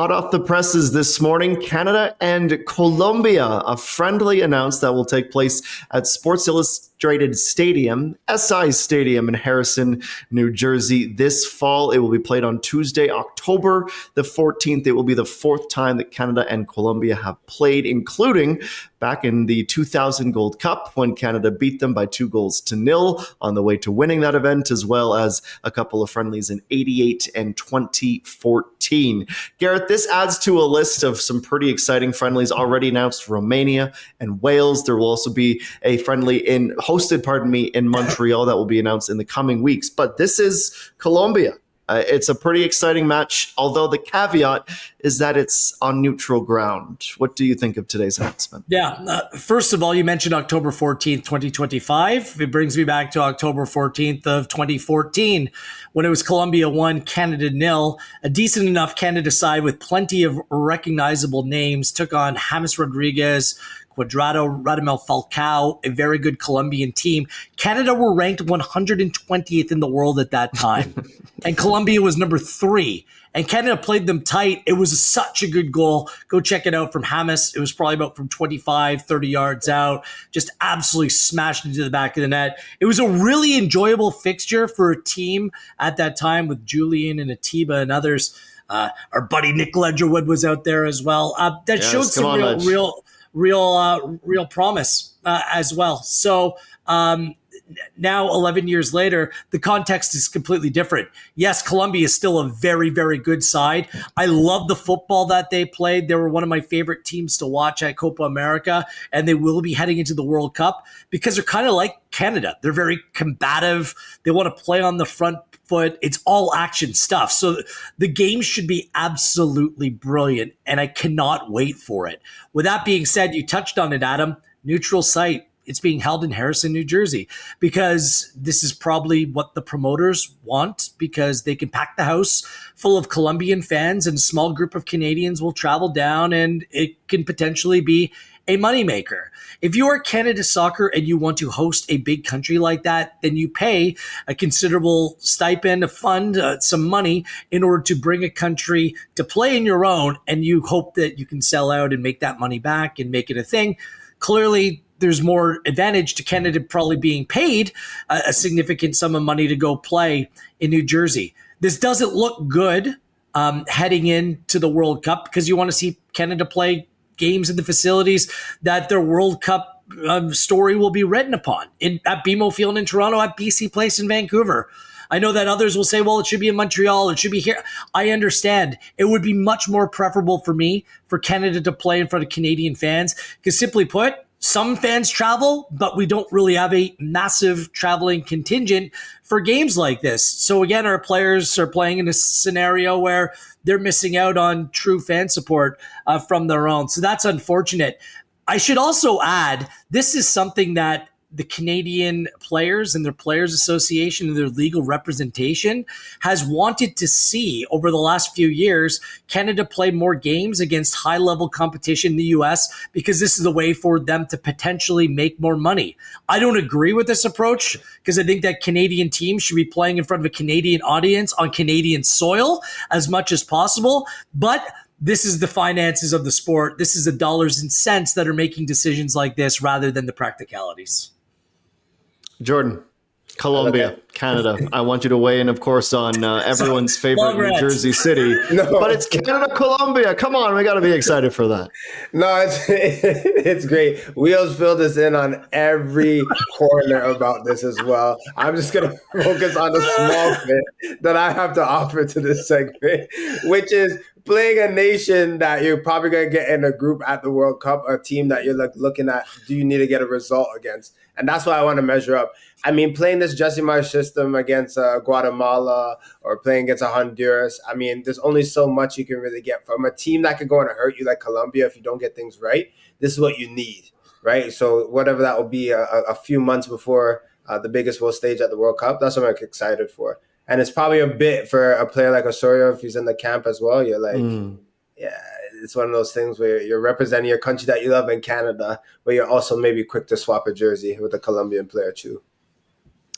Hot off the presses this morning, Canada and Colombia, a friendly announced that will take place at Sports Illustrated Stadium, SI Stadium in Harrison, New Jersey this fall. It will be played on Tuesday, October the 14th. It will be the fourth time that Canada and Colombia have played, including back in the 2000 Gold Cup when Canada beat them by 2-0 on the way to winning that event, as well as a couple of friendlies in 88 and 2014. Garrett, this adds to a list of some pretty exciting friendlies already announced: Romania and Wales. There will also be a friendly hosted in Montreal that will be announced in the coming weeks. But this is Colombia. It's a pretty exciting match, although the caveat is that it's on neutral ground. What do you think of today's announcement? Yeah. First of all, you mentioned October 14th, 2025. It brings me back to October 14th of 2014 when it was Colombia 1, Canada 0. A decent enough Canada side with plenty of recognizable names took on James Rodriguez, Cuadrado, Radamel Falcao, a very good Colombian team. Canada were ranked 120th in the world at that time, and Colombia was number 3. And Canada played them tight. It was such a good goal. Go check it out from James. It was probably about from 25, 30 yards out. Just absolutely smashed into the back of the net. It was a really enjoyable fixture for a team at that time with Julian and Atiba and others. Our buddy Nick Ledgerwood was out there as well. That showed some real promise as well. So now 11 years later, the context is completely different. Yes, Colombia is still a very, very good side. I love the football that they played. They were one of my favorite teams to watch at Copa America, and they will be heading into the World Cup because they're kind of like Canada. They're very combative. They want to play on the front foot. It's all action stuff. So the game should be absolutely brilliant, and I cannot wait for it. With that being said, you touched on it, Adam. Neutral site. It's being held in Harrison, New Jersey, because this is probably what the promoters want, because they can pack the house full of Colombian fans and a small group of Canadians will travel down, and it can potentially be a moneymaker. If you are Canada Soccer and you want to host a big country like that, then you pay a considerable stipend, a fund, some money in order to bring a country to play in your own, and you hope that you can sell out and make that money back and make it a thing. Clearly, there's more advantage to Canada probably being paid a significant sum of money to go play in New Jersey. This doesn't look good heading into the World Cup, because you want to see Canada play games in the facilities that their World Cup story will be written upon at BMO Field in Toronto, at BC Place in Vancouver. I know that others will say, well, it should be in Montreal, it should be here. I understand. It would be much more preferable for me for Canada to play in front of Canadian fans, because simply put, some fans travel, but we don't really have a massive traveling contingent for games like this. So again, our players are playing in a scenario where they're missing out on true fan support from their own. So that's unfortunate. I should also add, this is something that the Canadian players and their Players Association and their legal representation has wanted to see over the last few years. Canada play more games against high-level competition in the U.S. because this is a way for them to potentially make more money. I don't agree with this approach, because I think that Canadian teams should be playing in front of a Canadian audience on Canadian soil as much as possible. But this is the finances of the sport. This is the dollars and cents that are making decisions like this rather than the practicalities. Jordan, Colombia, Canada. I want you to weigh in, of course, on everyone's favorite New Jersey city. No. But it's Canada, Colombia. Come on, we got to be excited for that. No, it's great. Wheels filled us in on every corner about this as well. I'm just going to focus on the small bit that I have to offer to this segment, which is playing a nation that you're probably going to get in a group at the World Cup, a team that you're looking at, do you need to get a result against? And that's why I want to measure up. I mean, playing this Jesse Marsh system against Guatemala or playing against Honduras, I mean, there's only so much you can really get from a team that could go and hurt you like Colombia if you don't get things right. This is what you need, right? So whatever that will be a few months before the biggest world stage at the World Cup, that's what I'm excited for. And it's probably a bit for a player like Osorio, if he's in the camp as well. You're like, yeah, it's one of those things where you're representing your country that you love in Canada, but you're also maybe quick to swap a jersey with a Colombian player too.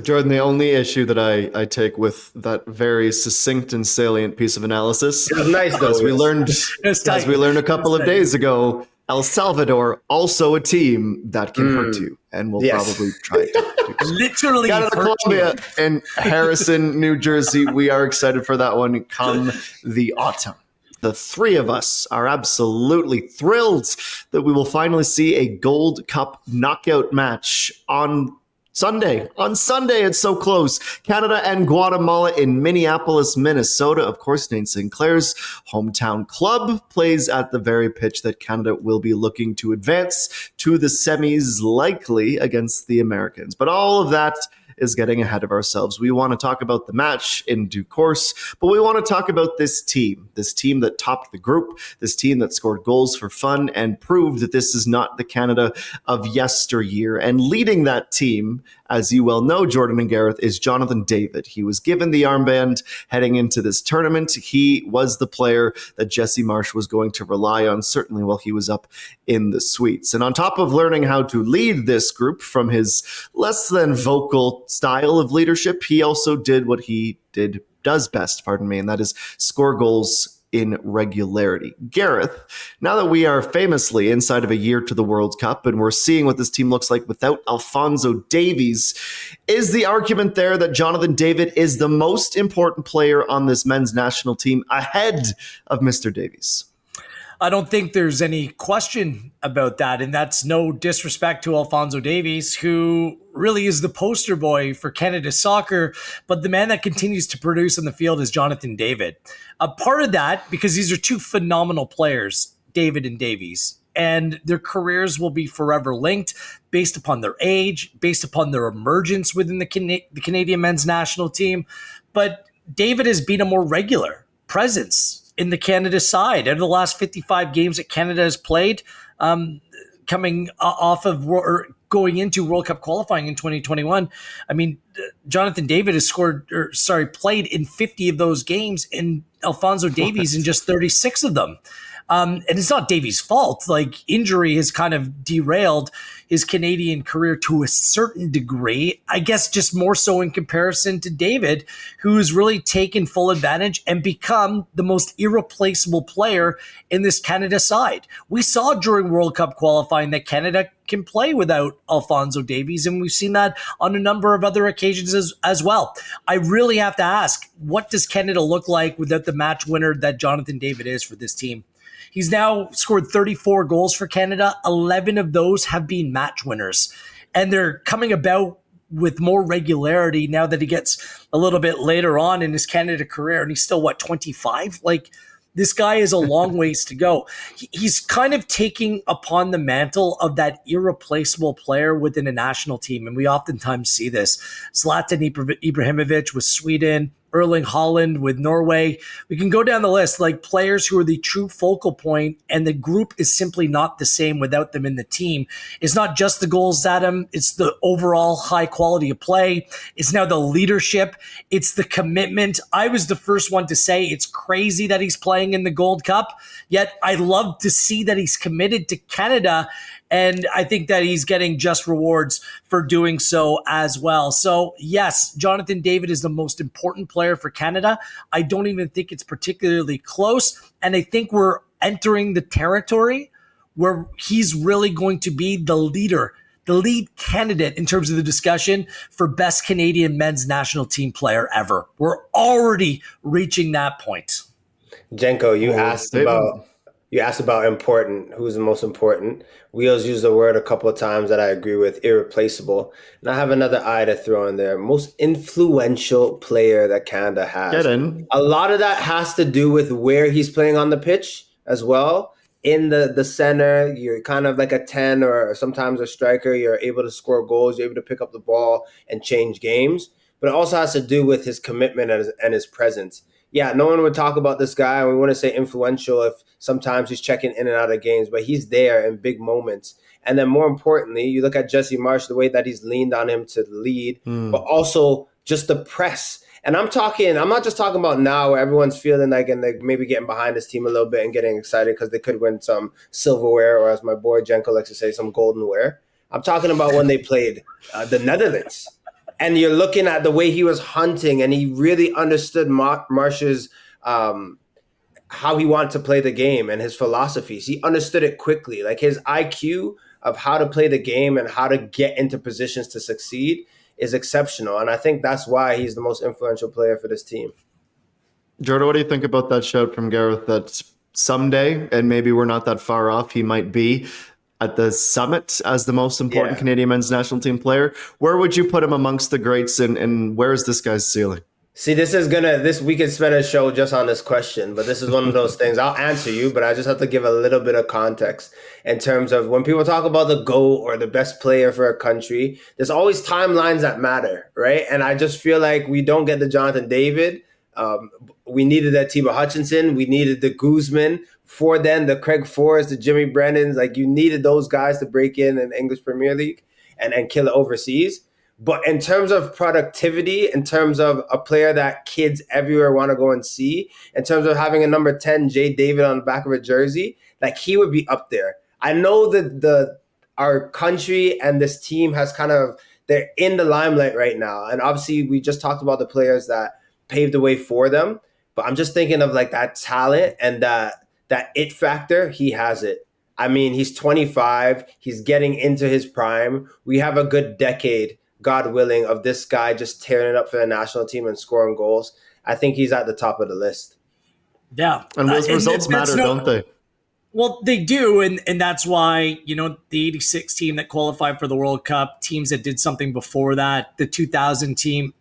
Jordan, the only issue that I take with that very succinct and salient piece of analysis, It was nice though. as we learned, It's tight. as we learned a couple of days ago, El Salvador also a team that can hurt you, and will Yes. probably try to. Literally Canada, hurt you. Colombia, and Harrison, New Jersey. We are excited for that one come the autumn. The three of us are absolutely thrilled that we will finally see a Gold Cup knockout match on Sunday. On Sunday, it's so close. Canada and Guatemala in Minneapolis, Minnesota. Of course, Nate Sinclair's hometown club plays at the very pitch that Canada will be looking to advance to the semis, likely against the Americans. But all of that is getting ahead of ourselves. We want to talk about the match in due course, but we want to talk about this team that topped the group, this team that scored goals for fun and proved that this is not the Canada of yesteryear. And leading that team, as you well know, Jordan and Gareth, is Jonathan David. He was given the armband heading into this tournament. He was the player that Jesse Marsh was going to rely on, certainly while he was up in the suites. And on top of learning how to lead this group from his less than vocal style of leadership, he also did what he does best, and that is score goals in regularity. Gareth, now that we are famously inside of a year to the World Cup and we're seeing what this team looks like without Alphonso Davies, is the argument there that Jonathan David is the most important player on this men's national team ahead of Mr. Davies? I don't think there's any question about that. And that's no disrespect to Alphonso Davies, who really is the poster boy for Canada soccer. But the man that continues to produce on the field is Jonathan David. A part of that, because these are two phenomenal players, David and Davies, and their careers will be forever linked based upon their age, based upon their emergence within the Canadian men's national team. But David has been a more regular presence in the Canada side. Out of the last 55 games that Canada has played, coming off of or going into World Cup qualifying in 2021, I mean, Jonathan David has played in 50 of those games, and Alphonso Davies in just 36 of them. And it's not Davies' fault. Like, injury has kind of derailed his Canadian career to a certain degree. I guess just more so in comparison to David, who's really taken full advantage and become the most irreplaceable player in this Canada side. We saw during World Cup qualifying that Canada can play without Alphonso Davies, and we've seen that on a number of other occasions as well. I really have to ask, what does Canada look like without the match winner that Jonathan David is for this team? He's now scored 34 goals for Canada. 11 of those have been match winners. And they're coming about with more regularity now that he gets a little bit later on in his Canada career. And he's still, 25? Like, this guy is a long ways to go. He's kind of taking upon the mantle of that irreplaceable player within a national team. And we oftentimes see this. Zlatan Ibrahimovic with Sweden, Erling Haaland with Norway. We can go down the list, like players who are the true focal point, and the group is simply not the same without them in the team. It's not just the goals, Adam. It's the overall high quality of play. It's now the leadership. It's the commitment. I was the first one to say it's crazy that he's playing in the Gold Cup, yet I love to see that he's committed to Canada. And I think that he's getting just rewards for doing so as well. So yes, Jonathan David is the most important player for Canada. I don't even think it's particularly close. And I think we're entering the territory where he's really going to be the leader, the lead candidate in terms of the discussion for best Canadian men's national team player ever. We're already reaching that point. Jenko, you asked about important. Who's the most important? Wheels used the word a couple of times that I agree with, irreplaceable. And I have another I to throw in there. Most influential player that Canada has. Get in. A lot of that has to do with where he's playing on the pitch as well. In the center, you're kind of like a 10 or sometimes a striker. You're able to score goals. You're able to pick up the ball and change games. But it also has to do with his commitment and his presence. Yeah, no one would talk about this guy. We want to say influential if sometimes he's checking in and out of games, but he's there in big moments. And then more importantly, you look at Jesse Marsh, the way that he's leaned on him to lead, but also just the press. And I'm not just talking about now where everyone's feeling like, and they're maybe getting behind this team a little bit and getting excited because they could win some silverware, or as my boy Jenko likes to say, some goldenware. I'm talking about when they played the Netherlands. And you're looking at the way he was hunting, and he really understood Marsh's how he wanted to play the game and his philosophies. He understood it quickly. Like his IQ of how to play the game and how to get into positions to succeed is exceptional. And I think that's why he's the most influential player for this team. Jordan, what do you think about that shout from Gareth that someday, and maybe we're not that far off, he might be at the summit as the most important Canadian men's national team player? Where would you put him amongst the greats, and where is this guy's ceiling? See, we could spend a show just on this question, but this is one of those things. I'll answer you, but I just have to give a little bit of context in terms of when people talk about the GOAT or the best player for a country, there's always timelines that matter, right? And I just feel like we don't get the Jonathan David. We needed that Tiba Hutchinson. We needed the Guzman. For then, the Craig Forrest, the Jimmy Brennans. Like, you needed those guys to break in the English Premier League and kill it overseas. But in terms of productivity, in terms of a player that kids everywhere want to go and see, in terms of having a number 10, Jay David, on the back of a jersey, like, he would be up there. I know that our country and this team they're in the limelight right now. And obviously, we just talked about the players that paved the way for them. But I'm just thinking of like that talent and that it factor. He has it. I mean, he's 25. He's getting into his prime. We have a good decade, God willing, of this guy just tearing it up for the national team and scoring goals. I think he's at the top of the list. Yeah. And those results matter, don't they? Well, they do. And that's why, the 86 team that qualified for the World Cup, teams that did something before that, the 2000 team,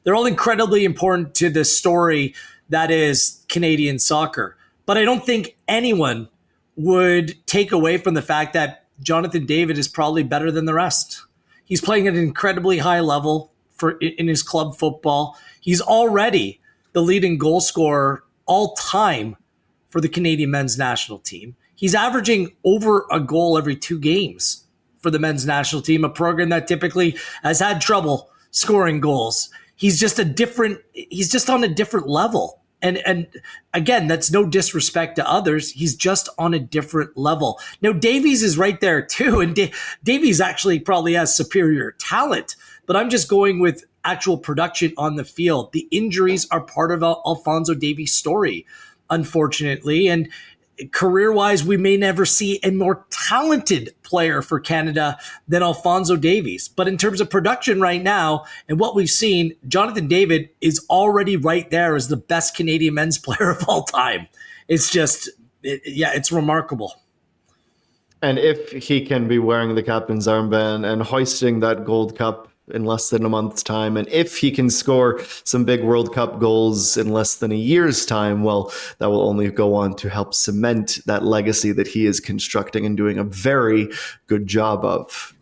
they're all incredibly important to the story that is Canadian soccer. But I don't think anyone would take away from the fact that Jonathan David is probably better than the rest. He's playing at an incredibly high level in his club football. He's already the leading goal scorer all time for the Canadian men's national team. He's averaging over a goal every 2 games for the men's national team, a program that typically has had trouble scoring goals. He's just on a different level. And again, that's no disrespect to others. He's just on a different level. Now, Davies is right there too. And Davies actually probably has superior talent, but I'm just going with actual production on the field. The injuries are part of Alphonso Davies' story, unfortunately. And career-wise, we may never see a more talented player for Canada than Alphonso Davies. But in terms of production right now and what we've seen, Jonathan David is already right there as the best Canadian men's player of all time. It's just, it's remarkable. And if he can be wearing the captain's armband and hoisting that Gold Cup in less than a month's time, and if he can score some big World Cup goals in less than a year's time, well, that will only go on to help cement that legacy that he is constructing and doing a very good job of.